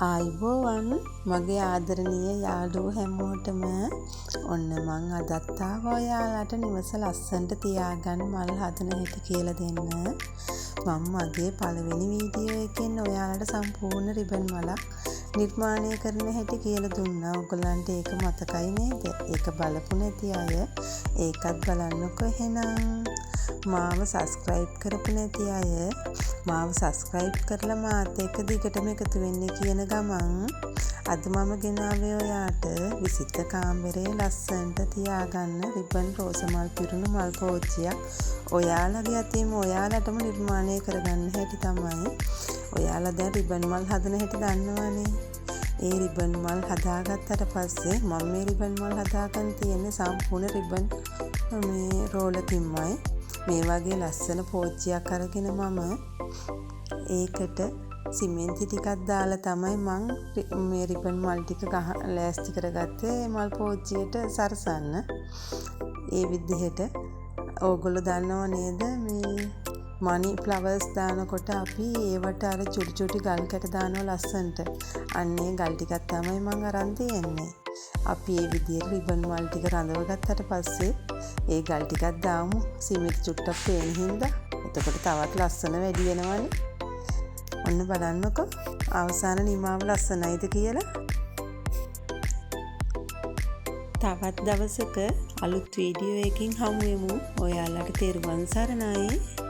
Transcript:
ආයුබෝවන් මගේ ආදරණීය යාළුවෝ හැමෝටම ඔන්න මං අදත් ආවා ඔයාලට නිවස ලස්සනට තියාගන්න මල් හදන හැටි කියලා දෙන්න. මම මගේ පළවෙනි වීඩියෝ එකෙන් ඔයාලට සම්පූර්ණ රිබන් මලක් නිර්මාණය කරන හැටි කියලා දුන්නා. ඔයගලන්ට ඒක මතකයි නේද? ඒක බලපු නැති අය ඒකත් බලන්නකෝ එහෙනම්. මාව සබස්ක්‍රයිබ් කරපු නැති අය මාව සබස්ක්‍රයිබ් කරලා මාත් එක්ක දිගටම එකතු වෙන්න කියන ගමන් අද මම ගෙනාවේ ඔයාට විසිත කාමරේ ලස්සනට තියාගන්න රිබන් රෝස මල් පිරුණු මල් පෝච්චියක්. ඔයාලගේ අතින්ම ඔයාලටම නිර්මාණය කරගන්න හැටි තමයි. ඔයාලා දැන් රිබන් මල් හදන හැටි දන්නවනේ. ඒ රිබන් මල් හදාගත්තට පස්සේ මම මේ රිබන් මල් හදාගන්න තියෙන්නේ සම්පූර්ණ රිබන් මේ රෝලකින්මයි. මේ වගේ ලස්සන පෝච්චියක් අරගෙන මම ඒකට සිමෙන්ති ටිකක් දාලා තමයි මං මේ රිබන් මල් ටික ලෑස්ති කරගත්තේ මල් පෝච්චියට සරසන්න. ඒ විදිහට ඕගොල්ලෝ දන්නව නේද මේ මනි ෆ්ලවර්ස් දානකොට අපි ඒවට අර චුටි චුටි ගල් කැට දානවා ලස්සනට. අන්නේ ගල් ටිකක් තමයි මං අරන් තියෙන්නේ. අපි මේ විදිහට රිබන් මල් ටික රඳව ගත්තට පස්සේ ඒ ගල් ටිකක් දාමු සිමෙන්ති චුට්ටක් පේන හින්දා. එතකොට තවත් ලස්සන වැඩි වෙනවනේ. ඔන්න බලන්නකෝ අවසාන නිමාව ලස්සනයිද කියලා. තවත් දවසක අලුත් වීඩියෝ එකකින් හමු වෙමු. ඔයාලට තෙරුවන් සරණයි.